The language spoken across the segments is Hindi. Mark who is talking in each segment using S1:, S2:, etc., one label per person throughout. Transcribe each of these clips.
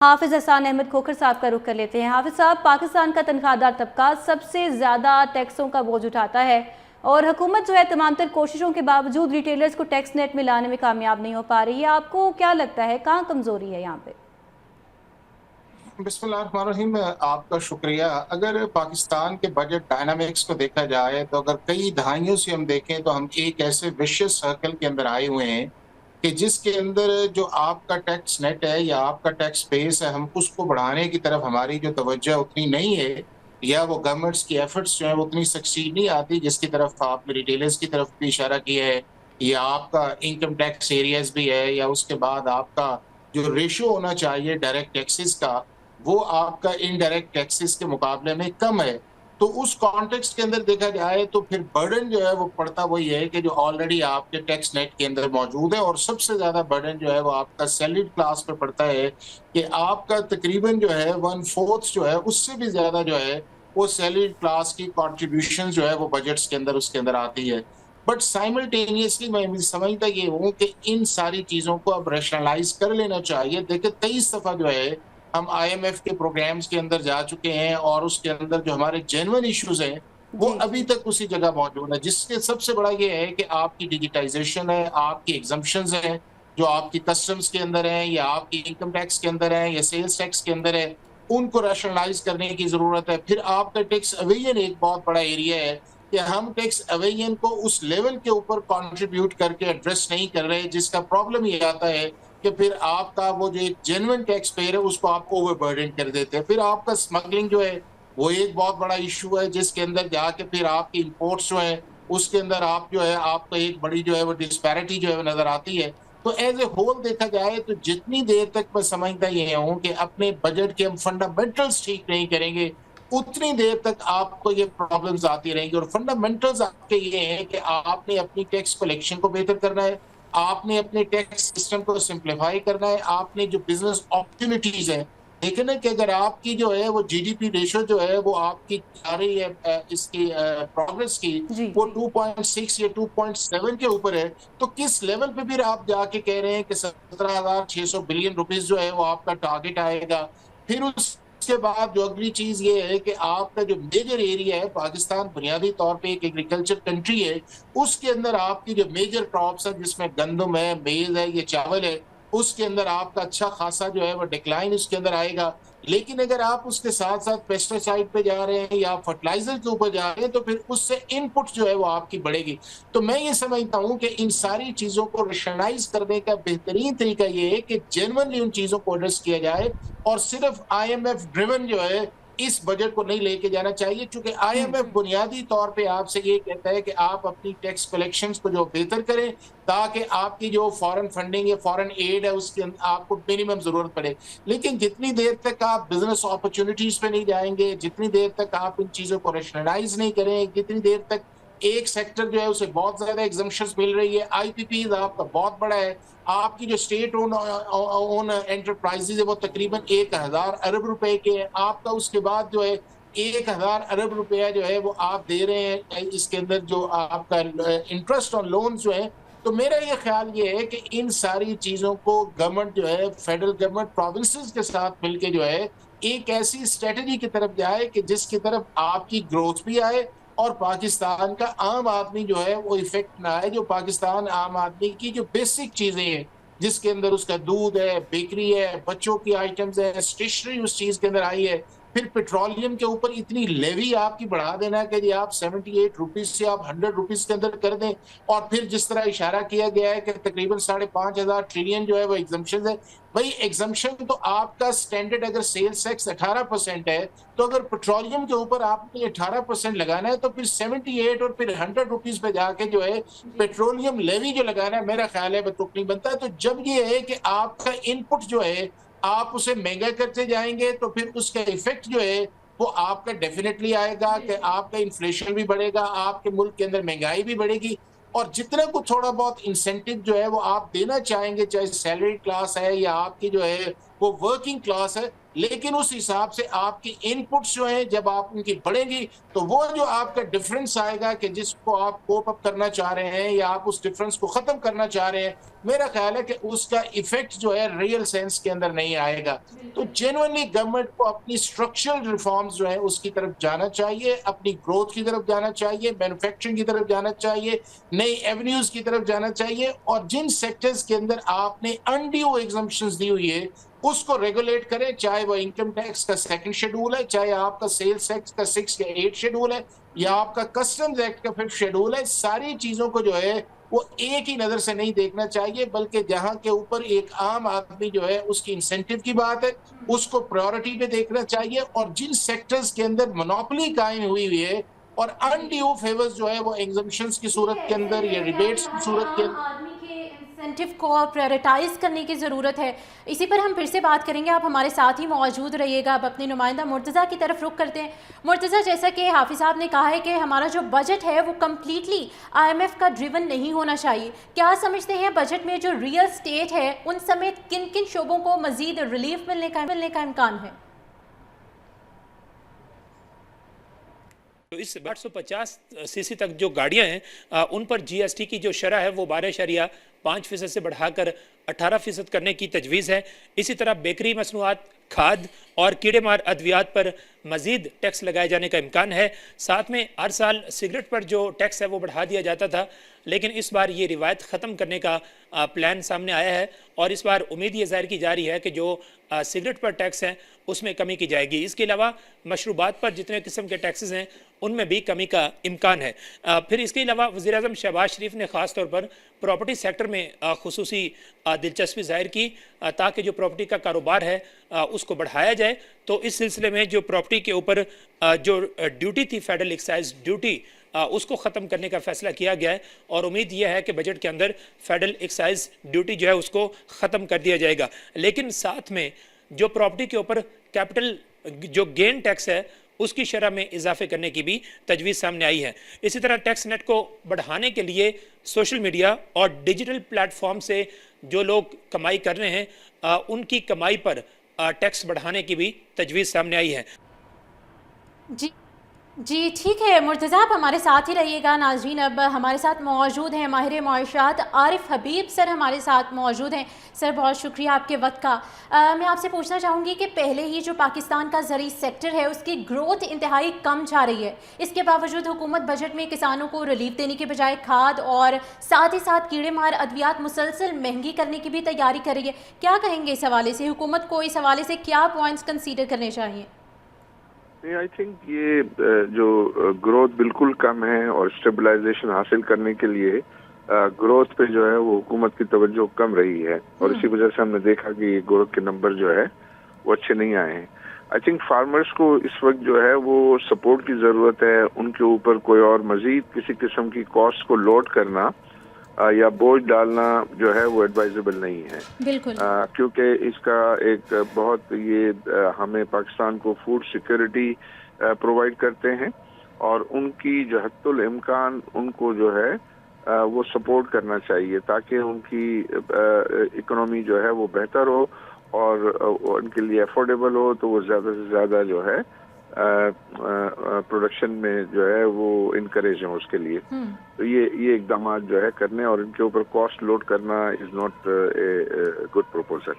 S1: हाफिज हसान अहमद खोखर साहब का रुख कर लेते हैं। हाफिज साहब, पाकिस्तान का तनख्वाहदार तबका सबसे ज़्यादा टैक्सों का बोझ उठाता है और हुकूमत जो है तमाम तर कोशिशों के बावजूद रिटेलर्स को टैक्स नेट में लाने में कामयाब नहीं हो पा रही है। आपको क्या लगता है कहाँ कमज़ोरी है यहाँ पे?
S2: बिस्मिल्लाहिर्रहमानिर्रहीम। आपका शुक्रिया। अगर पाकिस्तान के बजट डायनामिक्स को देखा जाए तो अगर कई दहाइयों से हम देखें तो हम एक ऐसे विशियस सर्कल के अंदर आए हुए हैं कि जिसके अंदर जो आपका टैक्स नेट है या आपका टैक्स बेस है, हम उसको बढ़ाने की तरफ हमारी जो तवज्जो उतनी नहीं है, या वो गवर्नमेंट्स की एफर्ट्स जो है वो उतनी सक्सीड नहीं आती जिसकी तरफ आपने रिटेलर्स की तरफ भी इशारा किया है, या आपका इनकम टैक्स एरियाज भी है, या उसके बाद आपका जो रेशियो होना चाहिए डायरेक्ट टैक्सेस का, वो आपका इनडायरेक्ट टैक्सेस के मुकाबले में कम है। तो उस कॉन्टेक्स्ट के अंदर देखा जाए तो फिर बर्डन जो है वो पड़ता वही है कि जो ऑलरेडी आपके टैक्स नेट के अंदर मौजूद है, और सबसे ज्यादा बर्डन जो है वो आपका सैलरीड क्लास पे पड़ता है कि आपका तकरीबन जो है 1/4 जो है उससे भी ज्यादा जो है वो सैलरीड क्लास की कॉन्ट्रीब्यूशन जो है वो बजट्स के अंदर उसके अंदर आती है। बट साइमल्टेनियसली मैं समझता ये हूँ कि इन सारी चीजों को अब रैशनलाइज कर लेना चाहिए। देखिए 23 दफा जो है हम आईएमएफ के प्रोग्राम्स के अंदर जा चुके हैं, और उसके अंदर जो हमारे जेन्युइन इश्यूज हैं वो
S1: जी
S2: अभी
S1: जी।
S2: तक उसी जगह मौजूद है, जिसके सबसे बड़ा ये है कि आपकी डिजिटाइजेशन है, आपकी एग्जम्पशंस हैं जो आपकी कस्टम्स के अंदर है, या आपकी इनकम टैक्स के अंदर है, या सेल्स टैक्स के अंदर है, उनको रैशनलाइज करने की जरूरत है। फिर आपका टैक्स अवेजन एक बहुत बड़ा एरिया है कि हम टैक्स अवेजन को उस लेवल के ऊपर कंट्रीब्यूट करके एड्रेस नहीं कर रहे, जिसका प्रॉब्लम ये आता है कि फिर आपका वो जो एक जेन्युइन टैक्स पेयर है उसको आप ओवरबर्डन कर देते हैं। फिर आपका स्मगलिंग जो है वो एक बहुत बड़ा इश्यू है, जिसके अंदर जाके फिर आपकी इंपोर्ट्स जो है उसके अंदर आप जो है आपको एक बड़ी जो है वो डिस्पैरिटी जो है नजर आती है। तो एज ए होल देखा जाए तो जितनी देर तक मैं समझता ये हूं कि अपने बजट के हम फंडामेंटल्स ठीक नहीं करेंगे, उतनी देर तक आपको ये प्रॉब्लम्स आती रहेंगी। और फंडामेंटल्स आपके ये हैं कि आपने अपनी टैक्स कलेक्शन को बेहतर करना है, आपने अपने टैक्स सिस्टम को सिंप्लीफाई करना है, आपने जो बिजनेस अपॉर्चुनिटीज है देखे ना कि अगर आपकी जो है वो जीडीपी रेशो जो है वो आपकी आ रही है इसकी प्रोग्रेस की
S1: जी
S2: वो
S1: जी।
S2: 2.6 या 2.7 के ऊपर है, तो किस लेवल पे फिर आप जाके कह रहे हैं कि 17,600 बिलियन रुपीस जो है वो आपका टारगेट आएगा। फिर उसके बाद जो अगली चीज ये है कि आपका जो मेजर एरिया है, पाकिस्तान बुनियादी तौर पे एक एग्रीकल्चर कंट्री है, उसके अंदर आपकी जो मेजर क्रॉप्स है जिसमें गंदम है, मेज है, ये चावल है, उसके अंदर आपका अच्छा खासा जो है वो डिक्लाइन उसके अंदर आएगा। लेकिन अगर आप उसके साथ साथ पेस्टिसाइड पे जा रहे हैं या फर्टिलाइजर के ऊपर जा रहे हैं तो फिर उससे इनपुट जो है वो आपकी बढ़ेगी। तो मैं ये समझता हूं कि इन सारी चीजों को रेशनलाइज करने का बेहतरीन तरीका ये है कि जेन्युइनली उन चीजों को एड्रेस किया जाए, और सिर्फ आईएमएफ ड्रिवन जो है इस बजट को नहीं लेके जाना चाहिए, क्योंकि आईएमएफ बुनियादी तौर पे आपसे ये कहता है कि आप अपनी टैक्स कलेक्शंस को जो बेहतर करें, ताकि आपकी जो फॉरेन फंडिंग या फॉरेन एड है उसके आपको मिनिमम जरूरत पड़े। लेकिन जितनी देर तक आप बिजनेस अपॉर्चुनिटीज पे नहीं जाएंगे, जितनी देर तक आप इन चीजों को रैशनलाइज नहीं करें, जितनी देर तक एक सेक्टर जो है उसे बहुत ज्यादा एग्जम्पशंस मिल रही है, आईपीपी आपका बहुत बड़ा है, आपकी जो स्टेट ओन ओन एंटरप्राइजेज है वो तकरीबन 1,000 अरब रुपए के है आपका, उसके बाद जो है 1,000 अरब रुपया जो है वो आप दे रहे हैं इसके अंदर जो आपका इंटरेस्ट ऑन लोन जो है। तो मेरा ये ख्याल ये है कि इन सारी चीजों को गवर्नमेंट जो है फेडरल गवर्नमेंट प्रोविंसेस के साथ मिलके जो है एक ऐसी स्ट्रेटेजी की तरफ जाए कि जिसकी तरफ आपकी ग्रोथ भी आए, और पाकिस्तान का आम आदमी जो है वो इफेक्ट ना आए। जो पाकिस्तान आम आदमी की जो बेसिक चीजें हैं जिसके अंदर उसका दूध है, बेकरी है, बच्चों की आइटम्स है, स्टेशनरी उस चीज के अंदर आई है। फिर पेट्रोलियम के ऊपर इतनी लेवी आपकी बढ़ा देना कि जी आप 78 रुपीज से आप 100 रुपीज के अंदर कर दें, और फिर जिस तरह इशारा किया गया है कि तकरीबन 5,500 ट्रिलियन जो है वो एग्जम्पशन है। भाई एग्जम्पशन तो आपका स्टैंडर्ड अगर सेल्स टैक्स 18% है, तो अगर पेट्रोलियम के ऊपर आपने 18% लगाना है तो फिर 78 और फिर 100 रुपीज पे जाके जो है
S1: जी
S2: पेट्रोलियम लेवी जो लगाना है, मेरा ख्याल है बतुक नहीं बनता। तो जब ये है कि आपका इनपुट जो है आप उसे महंगा करते जाएंगे तो फिर उसका इफेक्ट जो है वो आपका डेफिनेटली आएगा
S1: जी
S2: कि
S1: जी।
S2: आपका इन्फ्लेशन भी बढ़ेगा, आपके मुल्क के अंदर महंगाई भी बढ़ेगी। और जितना कुछ थोड़ा बहुत इंसेंटिव जो है वो आप देना चाहेंगे, चाहे सैलरी क्लास है या आपकी जो है वो वर्किंग क्लास है, लेकिन उस हिसाब से आपकी इनपुट्स जो हैं जब आप उनकी बढ़ेंगी तो वो जो आपका डिफरेंस आएगा कि जिसको आप कोप अप करना चाह रहे हैं या आप उस डिफरेंस को खत्म करना चाह रहे हैं, मेरा ख्याल है कि उसका इफेक्ट जो है रियल सेंस के अंदर नहीं आएगा। तो जेन्युइनली गवर्नमेंट को अपनी स्ट्रक्चरल रिफॉर्म्स जो है उसकी तरफ जाना चाहिए, अपनी ग्रोथ की तरफ जाना चाहिए, मैन्युफैक्चरिंग की तरफ जाना चाहिए, नई एवेन्यूज की तरफ जाना चाहिए, और जिन सेक्टर्स के अंदर आपने अनड्यू एग्जम्पशंस दी हुई है उसको रेगुलेट करें, चाहे वो इनकम टैक्स का सेकंड शेड्यूल है, चाहे आपका सेल्स टैक्स का 6 या 8 शेड्यूल है, या आपका कस्टम्स एक्ट का 5th शेड्यूल है। सारी चीजों को जो है वो एक ही नजर से नहीं देखना चाहिए, बल्कि जहां के ऊपर एक आम आदमी जो है उसकी इंसेंटिव की बात है उसको प्रायोरिटी पे देखना चाहिए, और जिन सेक्टर्स के अंदर मोनोपोली कायम हुई हुई है और अनड्यू फेवर्स जो है वो एग्जम्पशंस की
S1: ठीक
S2: सूरत
S1: है,
S2: के
S1: सही
S2: अंदर
S1: कह
S2: या
S1: रहे हैं
S2: रिबेट्स
S1: आप,
S2: की
S1: हमारे
S2: सूरत के
S1: आम
S2: अंदर।
S1: आदमी के इंसेंटिव को प्रायोरिटाइज करने की ज़रूरत है। इसी पर हम फिर से बात करेंगे, आप हमारे साथ ही मौजूद रहिएगा। अब अपने नुमाइंदा मुर्तज़ा की तरफ रुख करते हैं। मुर्तज़ा, जैसा कि हाफिज़ साहब ने कहा है कि हमारा जो बजट है वो कम्प्लीटली IMF का ड्रिवन नहीं होना चाहिए, क्या समझते हैं बजट में जो रियल स्टेट है उन समेत किन किन शोबों को मज़ीद रिलीफ मिलने का इम्कान है?
S3: तो इस 850 सीसी तक जो गाड़ियां हैं उन पर GST की जो शरह है वो 12.5% से बढ़ाकर 18% करने की तजवीज़ है। इसी तरह बेकरी मसनूआत, खाद और कीड़ेमार अद्वियात पर मजीद टैक्स लगाए जाने का इम्कान है। साथ में हर साल सिगरेट पर जो टैक्स है वो बढ़ा दिया जाता था, लेकिन इस बार ये रिवायत ख़त्म करने का प्लान सामने आया है, और इस बार उम्मीद ये जाहिर की जा रही है कि जो सिगरेट पर टैक्स हैं उसमें कमी की जाएगी। इसके अलावा मशरूबात पर जितने किस्म के टैक्सेस हैं उनमें भी कमी का इम्कान है। फिर इसके अलावा वज़ीर-ए-आज़म शहबाज शरीफ ने ख़ास तौर पर प्रॉपर्टी सेक्टर में खुसूसी दिलचस्पी जाहिर की, ताकि जो प्रॉपर्टी का कारोबार है उसको बढ़ाया जाए। तो इस सिलसिले में जो प्रॉपर्टी के ऊपर जो ड्यूटी थी, फेडरल एक्साइज ड्यूटी, उसको ख़त्म करने का फैसला किया गया है, और उम्मीद यह है कि बजट के अंदर फेडरल एक्साइज ड्यूटी जो है उसको ख़त्म कर दिया जाएगा। लेकिन साथ में जो प्रॉपर्टी के ऊपर कैपिटल जो गेन टैक्स है उसकी शरह में इजाफे करने की भी तजवीज़ सामने आई है। इसी तरह टैक्स नेट को बढ़ाने के लिए सोशल मीडिया और डिजिटल प्लेटफॉर्म से जो लोग कमाई कर रहे हैं उनकी कमाई पर टैक्स बढ़ाने की भी तजवीज़ सामने आई है।
S1: जी ठीक है मुर्तज़ा, आप हमारे साथ ही रहिएगा। नाज़रीन, अब हमारे साथ मौजूद हैं माहिर मुआशरात आरिफ हबीब सर, हमारे साथ मौजूद हैं। सर, बहुत शुक्रिया आपके वक्त का। मैं आपसे पूछना चाहूँगी कि पहले ही जो पाकिस्तान का ज़रूरी सेक्टर है उसकी ग्रोथ इंतहाई कम जा रही है, इसके बावजूद हुकूमत बजट में किसानों को रिलीफ देने के बजाय खाद और साथ ही साथ कीड़े मार अद्वियात मुसलसल महंगी करने की भी तैयारी कर रही है। क्या कहेंगे इस हवाले से? हुकूमत को इस हवाले से क्या पॉइंट्स कंसीडर करने चाहिए?
S4: आई थिंक ये जो ग्रोथ बिल्कुल कम है, और स्टेबलाइजेशन हासिल करने के लिए ग्रोथ पे जो है वो हुकूमत की तवज्जो कम रही है, और इसी वजह से हमने देखा कि ग्रोथ के नंबर जो है वो अच्छे नहीं आए हैं। आई थिंक फार्मर्स को इस वक्त जो है वो सपोर्ट की ज़रूरत है। उनके ऊपर कोई और मजीद किसी किस्म की कॉस्ट को लोड करना या बोझ डालना जो है वो एडवाइजेबल नहीं है,
S1: बिल्कुल,
S4: क्योंकि इसका एक बहुत ये हमें पाकिस्तान को फूड सिक्योरिटी प्रोवाइड करते हैं, और उनकी जो हद्दुल इम्कान उनको जो है वो सपोर्ट करना चाहिए, ताकि उनकी इकोनॉमी जो है वो बेहतर हो और उनके लिए अफोर्डेबल हो, तो वो ज़्यादा से ज़्यादा जो है प्रोडक्शन में जो है वो इनकरेज है उसके लिए। तो ये इकदाम जो है करने, और इनके ऊपर कॉस्ट लोड करना is not a good proposal.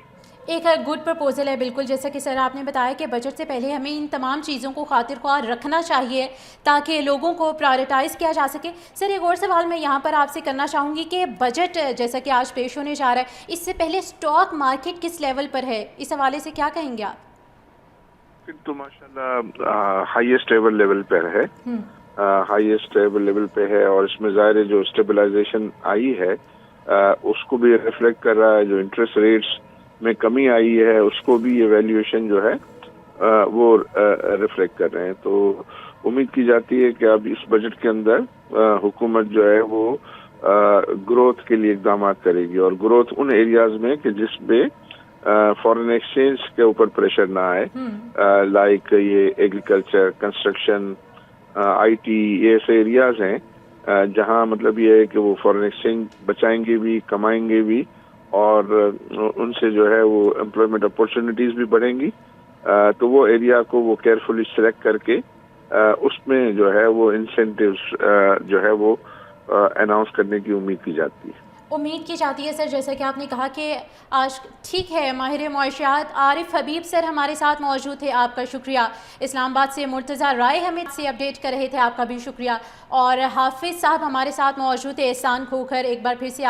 S1: एक गुड प्रपोजल है, बिल्कुल। जैसा कि सर आपने बताया कि बजट से पहले हमें इन तमाम चीज़ों को खातिर ख्वाह रखना चाहिए ताकि लोगों को प्रायोरिटाइज़ किया जा सके। सर, एक और सवाल मैं यहाँ पर आपसे करना चाहूँगी कि बजट जैसा कि आज पेश होने जा रहा है, इससे पहले स्टॉक मार्केट किस लेवल पर है, इस हवाले से क्या कहेंगे आप?
S4: तो माशाल्लाह हाईएस्ट एवर लेवल पर है, हाईएस्ट एवर लेवल पे है, और इसमें ज़ाहिर है जो स्टेबलाइजेशन आई है उसको भी रिफ्लेक्ट कर रहा है। जो इंटरेस्ट रेट्स में कमी आई है उसको भी ये वैल्यूएशन जो है वो रिफ्लेक्ट कर रहे हैं। तो उम्मीद की जाती है कि अब इस बजट के अंदर हुकूमत जो है वो ग्रोथ के लिए इकदाम करेगी, और ग्रोथ उन एरियाज में कि जिसपे फॉरेन एक्सचेंज के ऊपर प्रेशर ना आए, लाइक ये एग्रीकल्चर, कंस्ट्रक्शन, IT, ये ऐसे एरियाज हैं जहां मतलब ये है कि वो फॉरेन एक्सचेंज बचाएंगे भी, कमाएंगे भी, और उनसे जो है वो एम्प्लॉयमेंट अपॉर्चुनिटीज़ भी बढ़ेंगी। तो वो एरिया को वो केयरफुली सिलेक्ट करके उसमें जो है वो इंसेंटिव्स जो है वो अनाउंस करने की उम्मीद की जाती है।
S5: उम्मीद की जाती है सर, जैसा कि आपने कहा कि आज ठीक है, माहिर मुआशियात आरिफ हबीब सर हमारे साथ मौजूद थे, आपका शुक्रिया। इस्लामाबाद से मुर्तज़ा राय हमें से अपडेट कर रहे थे, आपका भी शुक्रिया। और हाफिज़ साहब हमारे साथ मौजूद थे, एहसान खोखर, एक बार फिर से आप